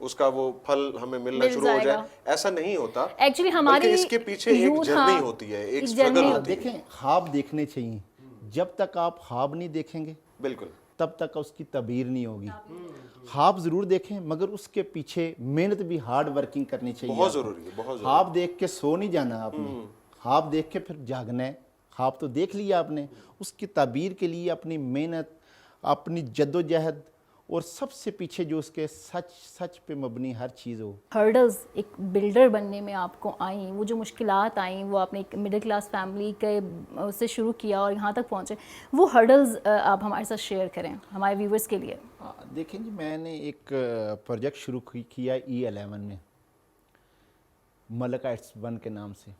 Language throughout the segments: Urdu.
اس کا وہ پھل ہمیں ملنا شروع ہو جائے, ایسا نہیں ہوتا. ایکچولی ہماری اس کے پیچھے ایک جرنی ہوتی ہے, ایک اسٹرگل ہوتی ہے. دیکھیں خواب دیکھنے چاہیے, جب تک آپ خواب نہیں دیکھیں گے بالکل تب تک اس کی تعبیر نہیں ہوگی. خواب ضرور دیکھیں مگر اس کے پیچھے محنت بھی ہارڈ ورکنگ کرنی چاہیے. بہت ضروری ہے, بہت ضروری. خواب دیکھ کے سو نہیں جانا آپ نے, خواب دیکھ کے پھر جاگنا ہے. خواب تو دیکھ لیا آپ نے, اس کی تعبیر کے لیے اپنی محنت, اپنی جد و جہد, اور سب سے پیچھے جو اس کے سچ پہ مبنی ہر چیز ہو. ہرڈلز ایک بلڈر بننے میں آپ کو آئیں, وہ جو مشکلات آئیں, وہ آپ نے ایک مڈل کلاس فیملی کے سے شروع کیا اور یہاں تک پہنچے, وہ ہرڈلز آپ ہمارے ساتھ شیئر کریں ہمارے ویورز کے لیے. دیکھیں جی, میں نے ایک پروجیکٹ شروع کیا E11 میں, ملک آرٹس 1 کے نام سے.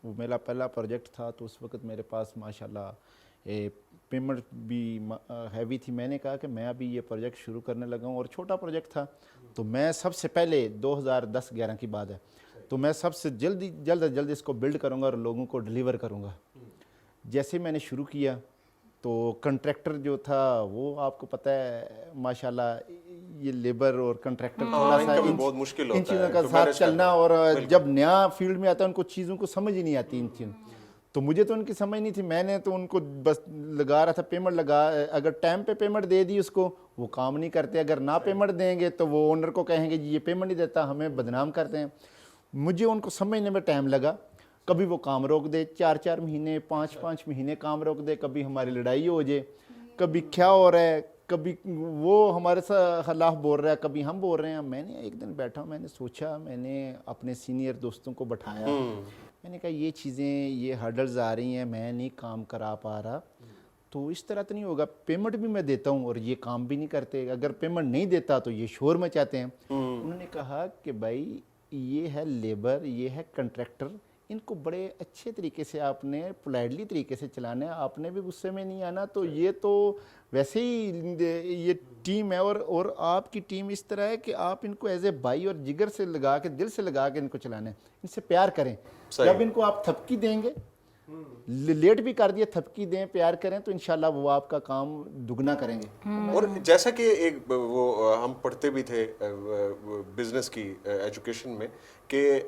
وہ میرا پہلا پروجیکٹ تھا, تو اس وقت میرے پاس ماشاءاللہ پیمنٹ بھی ہیوی تھی. میں نے کہا کہ میں ابھی یہ پروجیکٹ شروع کرنے لگا ہوں, اور چھوٹا پروجیکٹ تھا, تو میں سب سے پہلے 2010-11 کی بات ہے, تو میں سب سے جلد اس کو بلڈ کروں گا اور لوگوں کو ڈیلیور کروں گا. جیسے میں نے شروع کیا تو کنٹریکٹر جو تھا وہ آپ کو پتہ ہے ماشاءاللہ یہ لیبر اور کنٹریکٹر تھوڑا سا بہت مشکل ان چیزوں کا ساتھ چلنا, اور جب نیا فیلڈ میں آتا ہے ان کو چیزوں کو سمجھ ہی نہیں آتی ان چیزوں. تو مجھے تو ان کی سمجھ نہیں تھی, میں نے تو ان کو بس لگا رہا تھا پیمنٹ لگا, اگر ٹائم پہ پیمنٹ دے دی اس کو وہ کام نہیں کرتے, اگر نہ پیمنٹ دیں گے تو وہ اونر کو کہیں گے جی یہ پیمنٹ نہیں دیتا, ہمیں بدنام کرتے ہیں. مجھے ان کو سمجھنے میں ٹائم لگا, کبھی وہ کام روک دے 4 مہینے 5 مہینے کام روک دے, کبھی ہماری لڑائی ہو جائے, کبھی کیا ہو رہا ہے, کبھی وہ ہمارے خلاف بول رہا ہے, کبھی ہم بول رہے ہیں. میں نے ایک دن بیٹھا, میں نے سوچا, میں نے اپنے سینئر دوستوں کو بٹھایا, میں نے کہا یہ چیزیں, یہ ہرڈلز آ رہی ہیں, میں نہیں کام کرا پا رہا, تو اس طرح تو نہیں ہوگا. پیمنٹ بھی میں دیتا ہوں اور یہ کام بھی نہیں کرتے, اگر پیمنٹ نہیں دیتا تو یہ شور مچاتے ہیں. انہوں نے کہا کہ بھائی یہ ہے لیبر, یہ ہے کنٹریکٹر, ان کو بڑے اچھے طریقے سے آپ نے پولائٹلی طریقے سے چلانا ہے, آپ نے بھی غصے میں نہیں آنا. تو یہ تو ویسے ہی یہ ٹیم ہے, اور آپ کی ٹیم اس طرح ہے کہ آپ ان کو ایز اے بھائی اور جگر سے لگا کے, دل سے لگا کے ان کو چلانا ہے, ان سے پیار کریں. جب ان کو آپ تھپکی دیں گے, لیٹ بھی کر دیا, تھپکی دیں, پیار کریں, تو انشاءاللہ وہ آپ کا کام دگنا کریں گے. اور جیسا کہ ایک وہ ہم پڑھتے بھی تھے بزنس کی ایجوکیشن میں کہ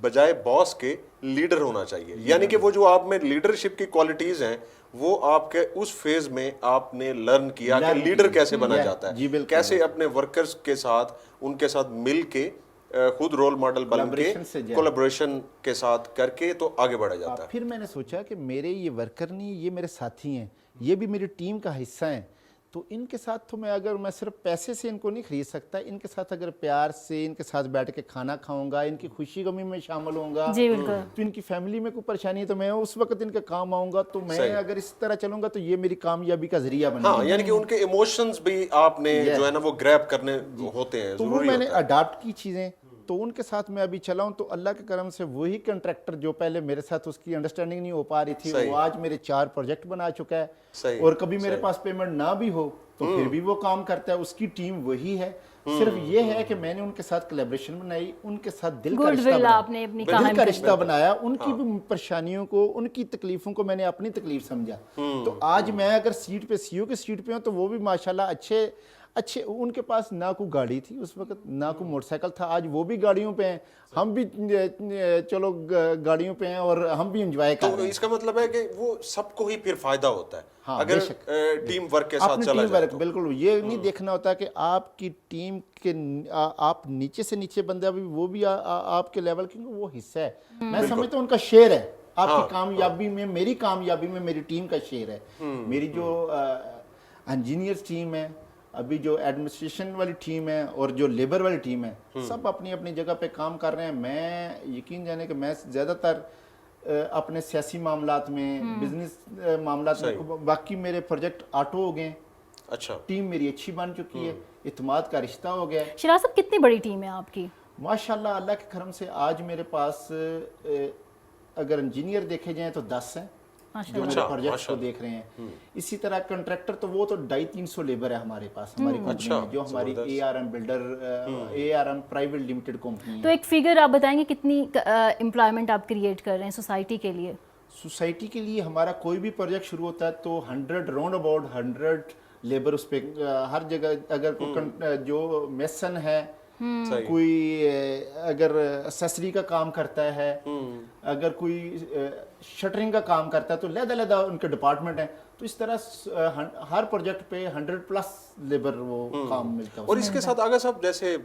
بجائے باس کے لیڈر ہونا چاہیے, یعنی کہ وہ جو آپ میں لیڈرشپ کی کوالٹیز ہیں وہ آپ کے اس فیز میں آپ نے لرن کیا کہ لیڈر کیسے بنا جاتا ہے, کیسے اپنے ورکرز کے ساتھ, ان کے ساتھ مل کے, خود رول ماڈل بن کے, کولیبریشن کے ساتھ کر کے تو آگے بڑھا جاتا ہے. پھر میں نے سوچا کہ میرے یہ ورکر نہیں, یہ میرے ساتھی ہیں, یہ بھی میری ٹیم کا حصہ ہیں, تو ان کے ساتھ تو میں صرف پیسے سے ان کو نہیں خرید سکتا, ان کے ساتھ اگر پیار سے ان کے ساتھ بیٹھ کے کھانا کھاؤں گا, ان کی خوشی غمی میں شامل ہوں گا, جی بالکل, تو ان کی فیملی میں کوئی پریشانی ہے تو میں اس وقت ان کے کام آؤں گا, تو میں اگر اس طرح چلوں گا تو یہ میری کامیابی کا ذریعہ بنے گا. ہاں, یعنی کہ ان کے ایموشنز بھی آپ نے جو ہے نا وہ گریب کرنے ہوتے ہیں, تو وہ میں نے اڈاپٹ کی چیزیں, تو ان کے ساتھ میں ابھی چلا ہوں. تو اللہ کے کرم سے وہی کنٹریکٹر جو پہلے میرے ساتھ اس کی انڈرسٹینڈنگ نہیں ہو پا رہی تھی, وہ آج میرے 4 پروجیکٹ بنا چکا ہے, اور کبھی میرے پاس پیمنٹ نہ بھی ہو تو پھر بھی وہ کام کرتا ہے. اس کی ٹیم وہی ہے, صرف یہ ہے کہ میں نے ان کے ساتھ کولیبریشن بنائی, ان کے ساتھ دل کا رشتہ بنایا, ان کی بھی پریشانیوں کو, ان کی تکلیفوں کو میں نے اپنی تکلیف سمجھا. تو آج میں اگر سیٹ پہ سی او کی سیٹ پہ ہوں تو وہ بھی ماشاءاللہ اچھے, ان کے پاس نہ کوئی گاڑی تھی اس وقت, نہ کوئی موٹر سائیکل تھا, آج وہ بھی گاڑیوں پہ ہیں, ہم بھی چلو گاڑیوں پہ ہیں اور ہم بھی انجوائے کر رہے ہیں. تو اس کا مطلب ہے کہ وہ سب کو ہی پھر فائدہ ہوتا ہے اگر ٹیم ورک کے ساتھ چلا جائے. بالکل, یہ نہیں دیکھنا ہوتا کہ آپ کی ٹیم کے آپ نیچے سے نیچے بندہ بھی, وہ بھی آپ کے لیول, کیونکہ وہ حصہ ہے. میں سمجھتا ہوں ان کا شیئر ہے آپ کی کامیابی میں, میری کامیابی میں میری ٹیم کا شیئر ہے. میری جو انجینئرز ٹیم ہے, ابھی جو ایڈمنسٹریشن والی ٹیم ہے, اور جو لیبر والی ٹیم ہے, سب اپنی اپنی جگہ پہ کام کر رہے ہیں. میں یقین جانے کہ میں زیادہ تر اپنے سیاسی معاملات میں, بزنس معاملات میں, باقی میرے پروجیکٹ آٹو ہو گئے, اچھا, ٹیم میری اچھی بن چکی ہے, اعتماد کا رشتہ ہو گیا. شراز صاحب کتنی بڑی ٹیم ہے آپ کی؟ ماشاءاللہ اللہ کے کرم سے آج میرے پاس اگر انجینئر دیکھے جائیں تو 10 ہیں جو میرے پروجیکٹس کو دیکھ رہے ہیں. اسی طرح کنٹریکٹر تو وہ تو 250-300 لیبر ہے ہمارے پاس, ہماری کمپنی میں, جو ہماری ARM builder, ARM private limited company ہے. تو ایک فگر آپ بتائیں گے کتنی امپلائمنٹ آپ کریٹ کر رہے ہیں سوسائٹی کے لیے؟ سوسائٹی کے لیے ہمارا کوئی بھی پروجیکٹ شروع ہوتا ہے تو 100 راؤنڈ اباؤٹ 100 لیبر اس پہ ہر جگہ, اگر جو میسن ہے, کوئی اگر اسیسری کا کام کرتا ہے, اگر کوئی شٹرنگ کا کام کرتا ہے, تو علیحدہ ان کے ڈپارٹمنٹ ہیں. تو اس طرح ہر پروجیکٹ پہ 100+ لیبر وہ کام ملتا ہے. اور اس کے ساتھ آغا صاحب جیسے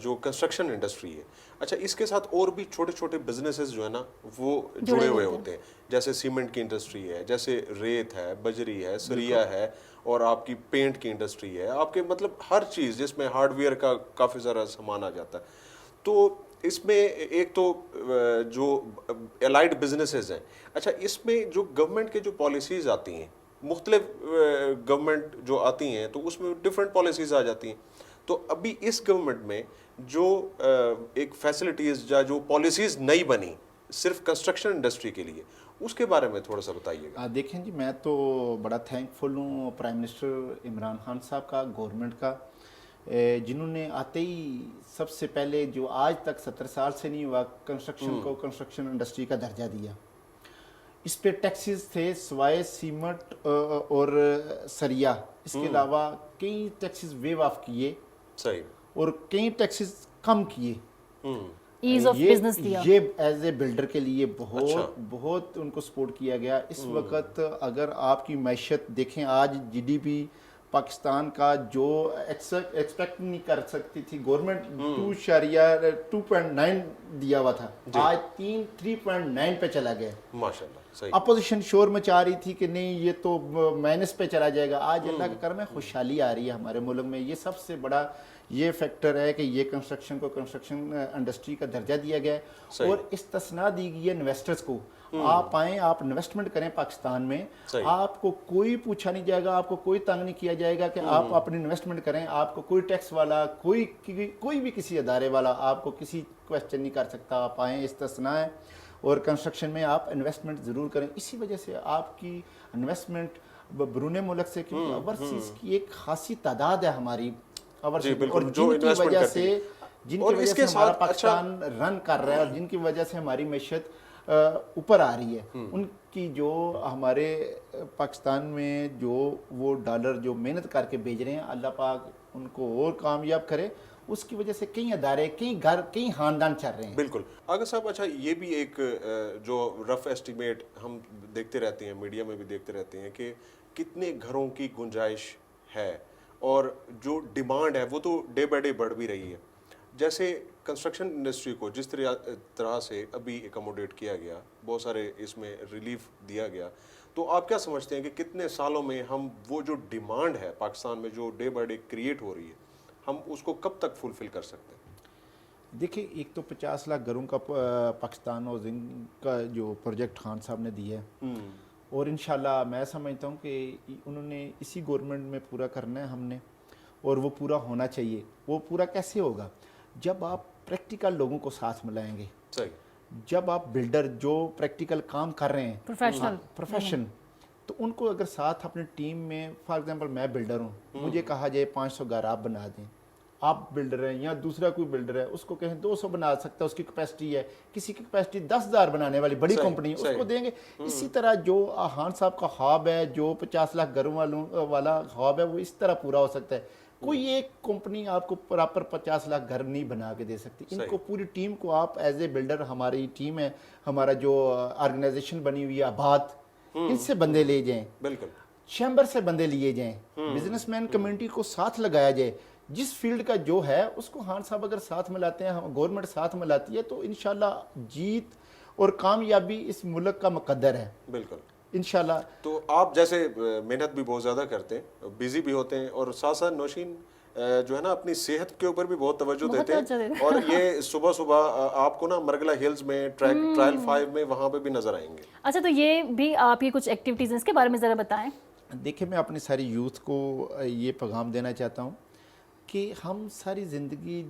جو کنسٹرکشن انڈسٹری ہے, اچھا اس کے ساتھ اور بھی چھوٹے چھوٹے بزنسز جو ہے نا وہ جڑے ہوئے ہوتے ہیں, جیسے سیمنٹ کی انڈسٹری ہے, جیسے ریت ہے, بجری ہے, سریا ہے, اور آپ کی پینٹ کی انڈسٹری ہے, آپ کے مطلب ہر چیز جس میں ہارڈ ویئر کا کافی سارا سامان آ جاتا ہے. تو اس میں ایک تو جو الائڈ بزنسز ہیں, اچھا اس میں جو گورنمنٹ کے جو پالیسیز آتی ہیں, مختلف گورنمنٹ جو آتی ہیں تو اس میں ڈفرینٹ پالیسیز آ جاتی ہیں. تو ابھی اس گورنمنٹ میں جو ایک فیسلٹیز یا جو پالیسیز نئی بنی صرف کنسٹرکشن انڈسٹری کے لیے, اس کے بارے میں تھوڑا سا بتائیے گا. دیکھیں جی, میں تو بڑا تھینک فل ہوں پرائم منسٹر عمران خان صاحب کا, گورنمنٹ کا, جنہوں نے آتے ہی سب سے پہلے جو آج تک 70 سال سے نہیں ہوا کنسٹرکشن کو کنسٹرکشن انڈسٹری کا درجہ دیا. اس پہ ٹیکسز تھے سوائے سیمنٹ اور سریا, اس کے علاوہ کئی ٹیکسز ویو آف کیے, صحیح, اور کئی ٹیکسز کم کیے. ایز آف بزنس دیا. یہ ایز اے بلڈر کے لیے بہت ان کو سپورٹ کیا گیا. اس وقت اگر آپ کی معیشت دیکھیں, آج جی ڈی پی پاکستان کا جو ایکسپیکٹ نہیں کر سکتی تھی گورنمنٹ, 2.9 دیا ہوا تھا, آج 3.9 پہ چلا گیا. ماشاءاللہ, صحیح. اپوزیشن شور مچا رہی تھی کہ نہیں یہ تو مائنس پہ چلا جائے گا. آج اللہ کا کرم ہے, خوشحالی آ رہی ہے ہمارے ملک میں. یہ سب سے بڑا یہ فیکٹر ہے کہ یہ کنسٹرکشن کو کنسٹرکشن انڈسٹری کا درجہ دیا گیا ہے, اور استثناء دی گئی ہے انویسٹرز کو. آپ آئیں, آپ انویسٹمنٹ کریں پاکستان میں, آپ کو کوئی پوچھا نہیں جائے گا, آپ کو کوئی تنگ نہیں کیا جائے گا کہ آپ اپنی انویسٹمنٹ کریں. آپ کو کوئی ٹیکس والا, کوئی بھی کسی ادارے والا آپ کو کسی کویسچن نہیں کر سکتا. آپ آئیں, استثناء ہے, اور کنسٹرکشن میں آپ انویسٹمنٹ ضرور کریں. اسی وجہ سے آپ کی انویسٹمنٹ بیرون ملک سے, کیونکہ اوورسیز کی ایک خاصی تعداد ہے ہماری, اور جن کی وجہ سے ہمارا پاکستان رن کر رہا ہے, اور جن کی وجہ سے ہماری معیشت اوپر آ رہی ہے, ان کی جو ہمارے پاکستان میں جو وہ ڈالر جو محنت کر کے بھیج رہے ہیں, اللہ پاک ان کو اور کامیاب کرے. اس کی وجہ سے کئی ادارے, کئی گھر, کئی خاندان چل رہے ہیں. بالکل آغا صاحب. اچھا یہ بھی ایک جو رف ایسٹیمیٹ ہم دیکھتے رہتے ہیں, میڈیا میں بھی دیکھتے رہتے ہیں کہ کتنے گھروں کی گنجائش ہے, اور جو ڈیمانڈ ہے وہ تو ڈے بائی ڈے بڑھ بھی رہی ہے. جیسے کنسٹرکشن انڈسٹری کو جس طرح سے ابھی ایکوموڈیٹ کیا گیا, بہت سارے اس میں ریلیف دیا گیا, تو آپ کیا سمجھتے ہیں کہ کتنے سالوں میں ہم وہ جو ڈیمانڈ ہے پاکستان میں جو ڈے بائی ڈے کریٹ ہو رہی ہے, ہم اس کو کب تک فلفل کر سکتے ہیں؟ دیکھیں, ایک تو 50 لاکھ گھروں کا پاکستان ہاؤسنگ کا جو پروجیکٹ خان صاحب نے دیا ہے, اور انشاءاللہ میں سمجھتا ہوں کہ انہوں نے اسی گورنمنٹ میں پورا کرنا ہے ہم نے, اور وہ پورا ہونا چاہیے. وہ پورا کیسے ہوگا؟ جب آپ پریکٹیکل لوگوں کو ساتھ ملائیں گے, جب آپ بلڈر جو پریکٹیکل کام کر رہے ہیں پروفیشن, تو ان کو اگر ساتھ اپنی ٹیم میں, فار ایگزامپل میں بلڈر ہوں, مجھے کہا جائے 500 گھر آپ بنا دیں, آپ بلڈر ہیں یا دوسرا کوئی بلڈر ہے, اس کو کہیں 200 بنا سکتا ہے, اس کی کیپیسٹی ہے, کسی کی کیپیسٹی 10,000 بنانے والی بڑی کمپنی ہے, اس کو دیں گے. اسی طرح جو خان صاحب کا خواب ہے, جو 50 لاکھ گھروں والا خواب ہے, وہ اس طرح پورا ہو سکتا ہے. کوئی ایک کمپنی آپ کو پراپر 50 لاکھ گھر نہیں بنا کے دے سکتی. ان کو پوری ٹیم کو آپ ایز اے بلڈر, ہماری ٹیم ہے, ہمارا جو آرگنائزیشن بنی ہوئی ہے آباد, ان سے بندے لے جائیں, بالکل چیمبر سے بندے لیے جائیں, بزنس مین کمیونٹی کو ساتھ لگایا جائے. جس فیلڈ کا جو ہے اس کو خان صاحب اگر ساتھ ملاتے ہیں, گورنمنٹ ساتھ ملاتی ہے, تو انشاءاللہ جیت اور کامیابی اس ملک کا مقدر ہے. بالکل انشاءاللہ. تو آپ جیسے محنت بھی بہت زیادہ کرتے ہیں, بیزی بھی ہوتے ہیں, اور ساتھ ساتھ نوشین جو ہے نا اپنی صحت کے اوپر بھی بہت توجہ دیتے ہیں, اور یہ صبح صبح آپ کو نا مرگلہ ہلز میں ٹرائل 5 میں وہاں پہ بھی نظر آئیں گے. اچھا, تو یہ بھی آپ کی کچھ ایکٹیویٹیز ہیں, اس کے بارے میں ذرا بتائیں. دیکھیں, میں اپنی ساری یوتھ کو یہ پیغام دینا چاہتا ہوں کہ ہم ساری زندگی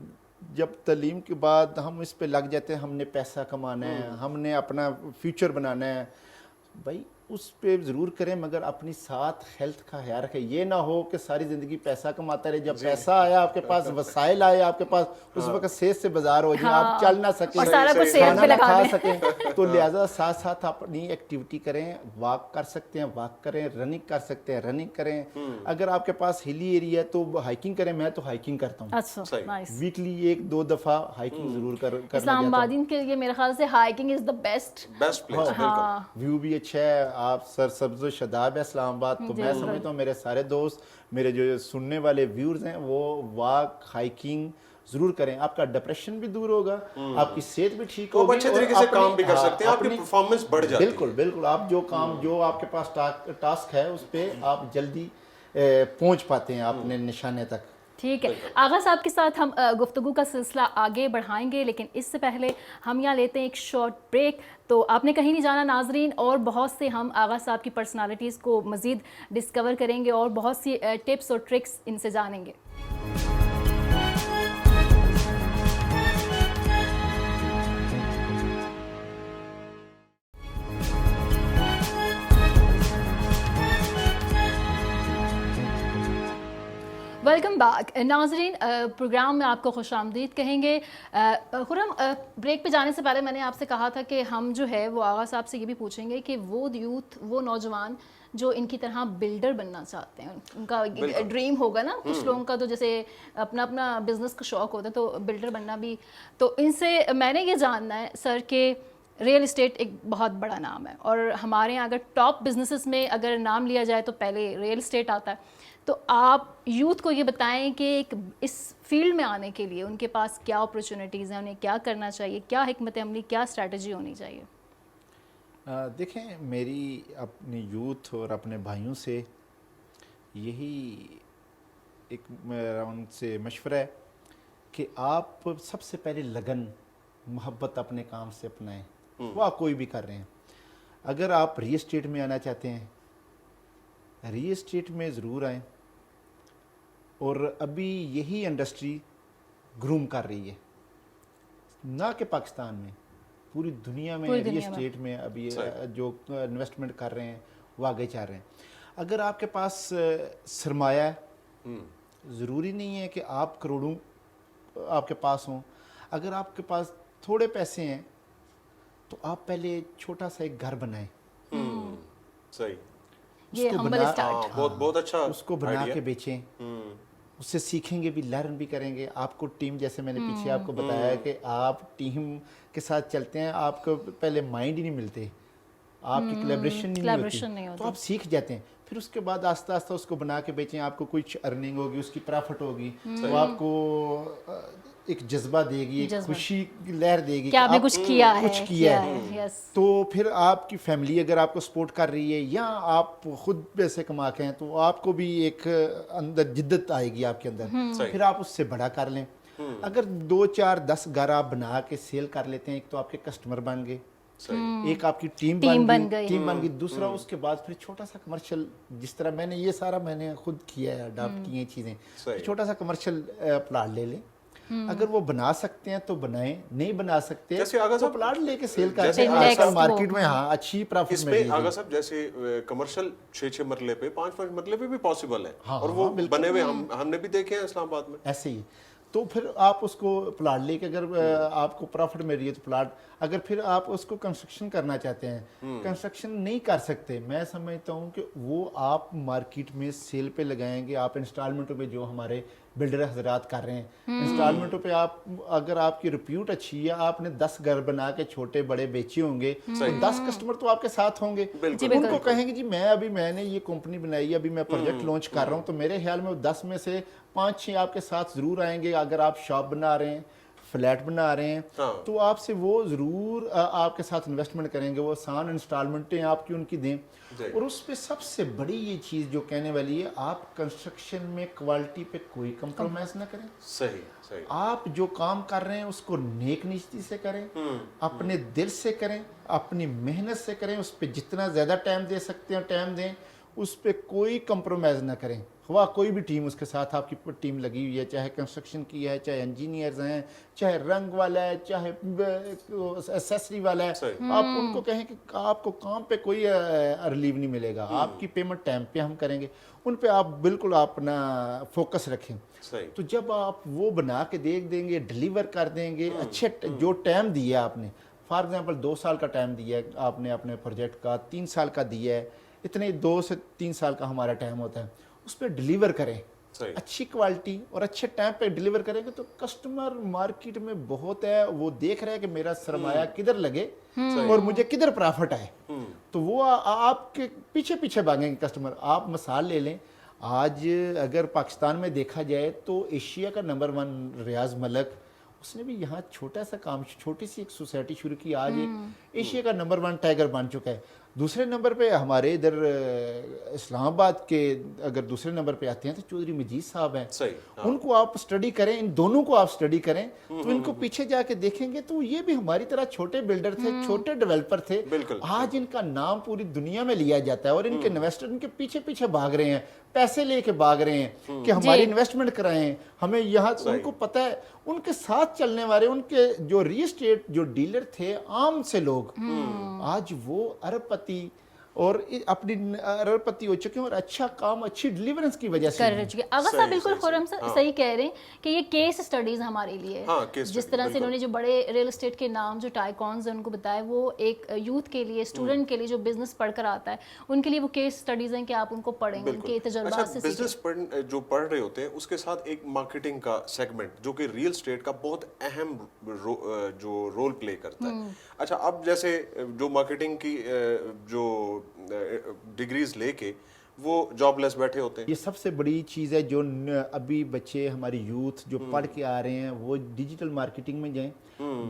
جب تعلیم کے بعد ہم اس پہ لگ جاتے ہیں, ہم نے پیسہ کمانا ہے, ہم نے اپنا فیوچر بنانا ہے. بھائی اس پہ ضرور کریں مگر اپنی ساتھ ہیلتھ کا خیال رکھیں. یہ نہ ہو کہ ساری زندگی پیسہ کماتا رہے, جب پیسہ آیا آپ کے پاس, وسائل آئے آپ کے پاس, اس وقت صحت سے بازار ہو جائیں, آپ چل نہ سکیں, اور سارا کچھ صحت کھانا پہ نہ لگا کھا دیں. سکیں. تو لہٰذا ساتھ ساتھ اپنی ایکٹیویٹی کریں, واک کر سکتے ہیں واک کریں, رننگ کر سکتے ہیں رننگ کریں. اگر آپ کے پاس ہلی ایریا ہے تو ہائکنگ کریں. میں تو ہائکنگ کرتا ہوں, اچھا نائس. ویکلی 1-2 دفعہ ہائکنگ ضرور کرنے جاتا اسلام ہوں. آبادین کے لیے میرے خیال سے hiking is the best. Place. ہاں ویو بھی اچھا ہے, آپ سر سبز و شاداب ہے اسلام آباد. تو میں سمجھتا ہوں میرے سارے دوست, میرے جو سننے والے ویورز ہیں, وہ واک ہائکنگ ضرور کریں. آپ کا ڈپریشن بھی دور ہوگا, آپ کی صحت بھی ٹھیک ہوگی, اچھے طریقے سے کام بھی کر سکتے ہیں, آپ کی پرفارمنس بڑھ جاتی ہے. بالکل بالکل. آپ جو کام جو آپ کے پاس ٹاسک ہے اس پہ آپ جلدی پہنچ پاتے ہیں اپنے نشانے تک. ٹھیک ہے. آغا صاحب کے ساتھ ہم گفتگو کا سلسلہ آگے بڑھائیں گے, لیکن اس سے پہلے ہم یہاں لیتے ہیں ایک شارٹ بریک. تو آپ نے کہیں نہیں جانا ناظرین, اور بہت سے ہم آغا صاحب کی پرسنالٹیز کو مزید ڈسکور کریں گے اور بہت سی ٹپس اور ٹرکس ان سے جانیں گے. ویلکم بیک ناظرین, پروگرام میں آپ کو خوش آمدید کہیں گے. خرم, بریک پہ جانے سے پہلے میں نے آپ سے کہا تھا کہ ہم جو ہے وہ آغا صاحب سے یہ بھی پوچھیں گے کہ وہ یوتھ, وہ نوجوان جو ان کی طرح بلڈر بننا چاہتے ہیں, ان کا ڈریم ہوگا نا, کچھ لوگوں کا تو جیسے اپنا اپنا بزنس کا شوق ہوتا ہے, تو بلڈر بننا بھی. تو ان سے میں نے یہ جاننا ہے سر کہ ریئل اسٹیٹ ایک بہت بڑا نام ہے, اور ہمارے یہاں اگر ٹاپ بزنسز میں اگر نام لیا جائے تو پہلے ریئل اسٹیٹ آتا ہے. تو آپ یوتھ کو یہ بتائیں کہ ایک اس فیلڈ میں آنے کے لیے ان کے پاس کیا اپرچونیٹیز ہیں, انہیں کیا کرنا چاہیے, کیا حکمت عملی, کیا اسٹریٹجی ہونی چاہیے. دیکھیں, میری اپنے یوتھ اور اپنے بھائیوں سے یہی ایک میرا ان سے مشورہ ہے کہ آپ سب سے پہلے لگن, محبت اپنے کام سے اپنائیں. وہ آپ کوئی بھی کر رہے ہیں. اگر آپ ریل اسٹیٹ میں آنا چاہتے ہیں, ریل اسٹیٹ میں ضرور آئیں. اور ابھی یہی انڈسٹری گروم کر رہی ہے, نہ کہ پاکستان میں, پوری دنیا میں ریل اسٹیٹ میں ابھی جو انویسٹمنٹ کر رہے ہیں وہ آگے چاہ رہے ہیں. اگر آپ کے پاس سرمایہ ہے, ضروری نہیں ہے کہ آپ کروڑوں آپ کے پاس ہوں. اگر آپ کے پاس تھوڑے پیسے ہیں تو آپ پہلے چھوٹا سا ایک گھر بنائیں. صحیح. یہ ہمبل اسٹارٹ, بہت اچھا. اس کو بنا کے بیچیں, اس سے سیکھیں گے بھی, لرن بھی کریں گے. آپ کو ٹیم, جیسے میں نے پیچھے آپ کو بتایا کہ آپ ٹیم کے ساتھ چلتے ہیں, آپ کو پہلے مائنڈ ہی نہیں ملتے, آپ کی کولیبریشن نہیں ہوتی, تو آپ سیکھ جاتے ہیں. پھر اس کے بعد آہستہ آہستہ اس کو بنا کے بیچیں. آپ کو کچھ ارننگ ہوگی, اس کی پرافٹ ہوگی, تو آپ کو ایک جذبہ دے گی, ایک خوشی کی لہر دے گی کہ آپ نے کچھ کیا ہے. تو پھر آپ کی فیملی اگر آپ کو سپورٹ کر رہی ہے یا آپ خود پیسے کما کے ہیں, تو آپ کو بھی ایک اندر جدت آئے گی آپ کے اندر. پھر آپ اس سے بڑا کر لیں. اگر 2 4 10 گھر آپ بنا کے سیل کر لیتے ہیں, ایک تو آپ کے کسٹمر بن گئے, ایک آپ کی ٹیم بن گئی, دوسرا اس کے بعد پھر چھوٹا سا کمرشل, جس طرح میں نے یہ سارا میں نے خود کیا ہے, اڈاپٹ کی ہیں چیزیں. چھوٹا سا کمرشل پلاٹ لے لیں. اگر وہ بنا سکتے ہیں تو بنائیں, نہیں بنا سکتے تو پلاٹ لے کے سیل کرتے ہیں. آج کل مارکیٹ میں ہاں اچھی پرافٹ مل رہی ہے. آغا صاحب جیسے کمرشل 6 مرلے پہ 5 مرلے پہ بھی پاسبل ہے, اور وہ بنے ہوئے ہم نے بھی دیکھے ہیں اسلام آباد میں. ایسے ہی تو پھر آپ اس کو پلاٹ لے کے, اگر آپ کو پرافٹ مل رہی ہے تو پلاٹ. اگر پھر آپ اس کو کنسٹرکشن کرنا چاہتے ہیں, کنسٹرکشن نہیں کر سکتے, میں سمجھتا ہوں کہ وہ آپ مارکیٹ میں سیل پہ لگائیں گے. آپ انسٹالمنٹوں پہ, جو ہمارے بلڈر حضرات کر رہے ہیں, انسٹالمنٹوں پہ آپ, اگر آپ کی ریپیوٹ اچھی ہے, آپ نے 10 گھر بنا کے چھوٹے بڑے بیچے ہوں گے, تو 10 کسٹمر تو آپ کے ساتھ ہوں گے. ان کو کہیں گے جی میں نے یہ کمپنی بنائی ہے, ابھی میں پروجیکٹ لانچ کر رہا ہوں, تو میرے خیال میں 10 میں سے 5-6 آپ کے ساتھ ضرور آئیں گے. اگر آپ شاپ بنا رہے ہیں, فلیٹ بنا رہے ہیں, تو آپ سے وہ ضرور آپ کے ساتھ انویسٹمنٹ کریں گے. وہ آسان انسٹالمنٹیں آپ کی ان کی دیں. اور اس پہ سب سے بڑی یہ چیز جو کہنے والی ہے, آپ کنسٹرکشن میں کوالٹی پہ کوئی کمپرومائز نہ کریں. صحیح. آپ جو کام کر رہے ہیں اس کو نیک نیتی سے کریں, اپنے دل سے کریں, اپنی محنت سے کریں. اس پہ جتنا زیادہ ٹائم دے سکتے ہیں ٹائم دیں. اس پہ کوئی کمپرومائز نہ کریں، خواہ کوئی بھی ٹیم اس کے ساتھ آپ کی ٹیم لگی ہوئی ہے، چاہے کنسٹرکشن کی ہے، چاہے انجینئرز ہیں، چاہے رنگ والا ہے، چاہے ایسیسری والا ہے، آپ ان کو کہیں کہ آپ کو کام پہ کوئی ریلیو نہیں ملے گا، آپ کی پیمنٹ ٹائم پہ ہم کریں گے، ان پہ آپ بالکل اپنا فوکس رکھیں۔ تو جب آپ وہ بنا کے دیکھ دیں گے، ڈیلیور کر دیں گے، اچھے جو ٹائم دیا آپ نے، فار ایگزامپل 2 سال کا ٹائم دیا ہے آپ نے اپنے پروجیکٹ کا، 3 سال کا دیا ہے، اتنے 2 سے 3 سال کا ہمارا ٹائم ہوتا ہے، اس پہ ڈیلیور کریں، اچھی کوالٹی اور اچھے ٹائم پہ ڈیلیور کریں گے تو کسٹمر مارکیٹ میں بہت ہے، وہ دیکھ رہے ہیں کہ میرا سرمایہ کدھر لگے اور مجھے کدھر پرافٹ آئے، تو وہ آپ کے پیچھے پیچھے بھاگیں گے کسٹمر۔ آپ مثال لے لیں، آج اگر پاکستان میں دیکھا جائے تو ایشیا کا نمبر 1 ریاض ملک، اس نے بھی یہاں چھوٹا سا کام، چھوٹی سی ایک سوسائٹی شروع کی، آج ایک ایشیا کا نمبر 1 ٹائگر بن چکا ہے۔ دوسرے نمبر پہ ہمارے ادھر اسلام آباد کے اگر دوسرے نمبر پہ آتے ہیں تو چودھری مجید صاحب ہیں، ان کو آپ سٹڈی کریں، ان دونوں کو آپ سٹڈی کریں تو ان کو پیچھے جا کے دیکھیں گے تو یہ بھی ہماری طرح چھوٹے بلڈر تھے، چھوٹے ڈیولپر تھے، آج ان کا نام پوری دنیا میں لیا جاتا ہے اور ان کے انویسٹر ان کے پیچھے پیچھے بھاگ رہے ہیں، پیسے لے کے بھاگ رہے ہیں کہ ہماری انویسٹمنٹ کرائیں ہمیں یہاں، ان کو پتہ ہے ان کے ساتھ چلنے والے ان کے جو ریل اسٹیٹ جو ڈیلر تھے عام سے لوگ، آج وہ ارب پتی اور اپنی ارب پتی ہو چکے ہیں اور اچھا کام اچھی ڈیلیورنس کی وجہ سے کر چکے۔ آغا صاحب بالکل خرم صحیح کہہ رہے ہیں کہ یہ کیس اسٹڈیز ہمارے لیے، جس طرح سے انہوں نے جو بڑے ریل اسٹیٹ کے نام جو ٹائیکونز ہیں ان کو بتایا، وہ ایک یوتھ کے لیے، اسٹوڈنٹ کے لیے جو بزنس پڑھ کر آتا ہے ان کے لیے وہ کیس اسٹڈیز ہیں کہ آپ ان کو پڑھیں، ان کے تجربات سے بزنس جو پڑھ رہے ہوتے ہیں اس کے ساتھ ایک مارکیٹنگ کا سیگمنٹ جو کہ ریل اسٹیٹ کا بہت اہم جو رول پلے کرتا ہے۔ اچھا، اب جیسے جو مارکیٹنگ کی جو ڈگریز لے کے وہ جاب لیس بیٹھے ہوتے ہیں، یہ سب سے بڑی چیز ہے جو ابھی بچے ہماری یوتھ جو پڑھ کے آ رہے ہیں وہ ڈیجیٹل مارکیٹنگ میں جائیں،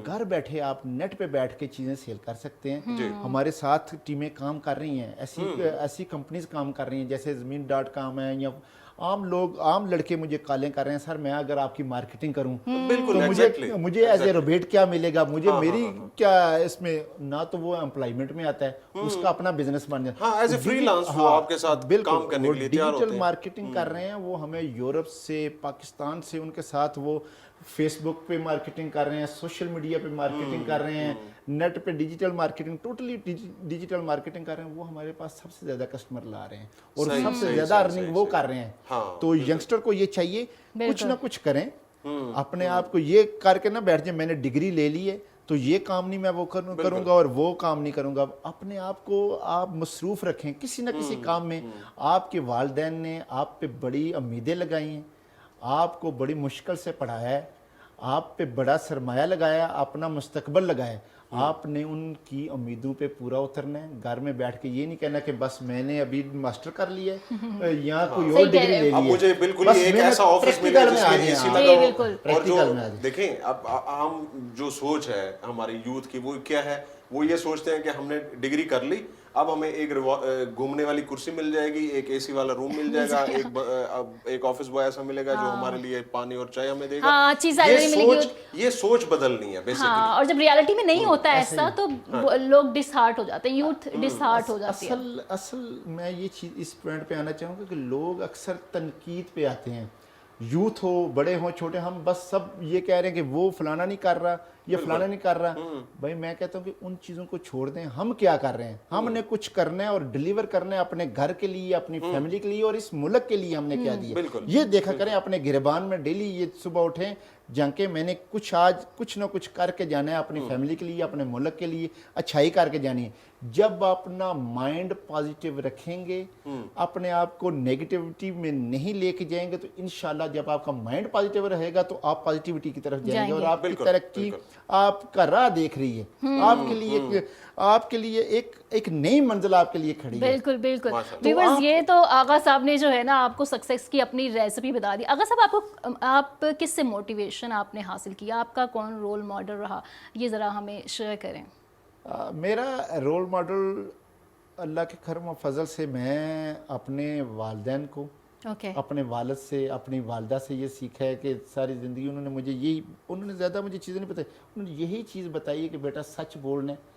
گھر بیٹھے آپ نیٹ پہ بیٹھ کے چیزیں سیل کر سکتے ہیں۔ ہمارے ساتھ ٹیمیں کام کر رہی ہیں، ایسی کمپنیز کام کر رہی ہیں جیسے زمین.com ہے، یا عام لڑکے مجھے کالیں کر رہے ہیں، سر میں اگر آپ کی مارکیٹنگ کروں تو مجھے ایز اے روبیٹ کیا ملے گا، مجھے میری کیا اس میں، نہ تو وہ امپلائمنٹ میں آتا ہے، اس کا اپنا بزنس بن جاتا ہے، ایز اے فری لانس وہ آپ کے ساتھ کام کرنے کے لیے تیار ہوتے ہیں۔ ڈیجیٹل مارکیٹنگ کر رہے ہیں، وہ ہمیں یورپ سے، پاکستان سے، ان کے ساتھ وہ فیس بک پہ مارکیٹنگ کر رہے ہیں، سوشل میڈیا پہ مارکیٹنگ کر رہے ہیں، نیٹ پہ digital marketing, totally digital marketing کر رہے ہیں، وہ ہمارے پاس سب سے زیادہ کسٹمر لا رہے ہیں اور سب سے زیادہ ارننگ وہ کر رہے ہیں۔ تو ینگسٹر کو یہ چاہیے کچھ نہ کچھ کریں، اپنے آپ کو یہ کر کے نہ بیٹھ جائیں میں نے ڈگری لے لی ہے تو یہ کام نہیں میں وہ کروں گا اور وہ کام نہیں کروں گا۔ اپنے آپ کو آپ مصروف رکھیں کسی نہ کسی کام میں۔ آپ کے والدین نے آپ پہ بڑی امیدیں لگائی ہیں، آپ کو بڑی مشکل سے پڑھایا ہے، آپ پہ بڑا سرمایہ لگایا، اپنا مستقبل لگایا، آپ نے ان کی امیدوں پہ پورا اترنا ہے۔ گھر میں بیٹھ کے یہ نہیں کہنا کہ بس میں نے ابھی ماسٹر کر لیا ہے یا کوئی اور ڈگری لے لی ہے، مجھے بالکل ایک ایسا آفس ملے جس میں اے سی لگا ہو۔ اور جو دیکھیں اب عام جو سوچ ہے ہماری یوتھ کی وہ کیا ہے، وہ یہ سوچتے ہیں کہ ہم نے ڈگری کر لی، اب ہمیں ایک گھومنے والی کرسی مل جائے گی، ایک اے سی والا روم مل جائے گا، ایک آفس بوائے ایسا ملے گا جو ہمارے لیے پانی اور چائے ہمیں دے گا۔ یہ سوچ بدلنی ہے بیسیکلی، اور جب ریالٹی میں نہیں ہوتا ہے ایسا تو لوگ ڈس ہارٹ ہو جاتے ہیں، یوتھ ڈس ہارٹ ہو جاتی ہے۔ اصل میں یہ چیز اس پوائنٹ پہ آنا چاہوں گا کہ لوگ اکثر تنقید پہ آتے ہیں، یوتھ ہو، بڑے ہوں، چھوٹے، ہم بس سب یہ کہہ رہے ہیں کہ وہ فلانا نہیں کر رہا، یہ فلانا نہیں کر رہا۔ بھائی میں کہتا ہوں کہ ان چیزوں کو چھوڑ دیں، ہم کیا کر رہے ہیں، ہم نے کچھ کرنا ہے اور ڈیلیور کرنا ہے اپنے گھر کے لیے، اپنی فیملی کے لیے اور اس ملک کے لیے ہم نے کیا دیا، یہ دیکھا کریں۔ اپنے گریبان میں ڈیلی یہ صبح اٹھیں جان کے میں نے آج کچھ نہ کچھ کر کے جانا ہے اپنی فیملی کے لیے، اپنے ملک کے لیے اچھائی کر کے جانی ہے۔ جب اپنا مائنڈ پازیٹیو رکھیں گے، اپنے آپ کو نیگیٹیوٹی میں نہیں لے کے جائیں گے تو انشاءاللہ جب آپ کا مائنڈ پازیٹیو رہے گا تو آپ پازیٹیوٹی کی طرف جائیں گے اور آپ کی ترقی آپ کا راہ دیکھ رہی ہے، آپ کے لیے ایک نئی منزل آپ کے لیے کھڑی ہے۔ بالکل بالکل ویورز، یہ تو آغا صاحب نے جو ہے نا آپ کو سکسیس کی اپنی ریسپی بتا دی۔ آغا صاحب آپ کس سے موٹیویشن آپ نے حاصل کیا، آپ کا کون رول ماڈل رہا، یہ ذرا ہمیں شیئر کریں۔ میرا رول ماڈل اللہ کے کرم و فضل سے میں اپنے والدین کو، اپنے والد سے، اپنی والدہ سے یہ سیکھا ہے کہ ساری زندگی انہوں نے مجھے زیادہ مجھے چیزیں نہیں بتائی، انہوں نے یہی چیز بتائی ہے کہ بیٹا سچ بولنا ہے،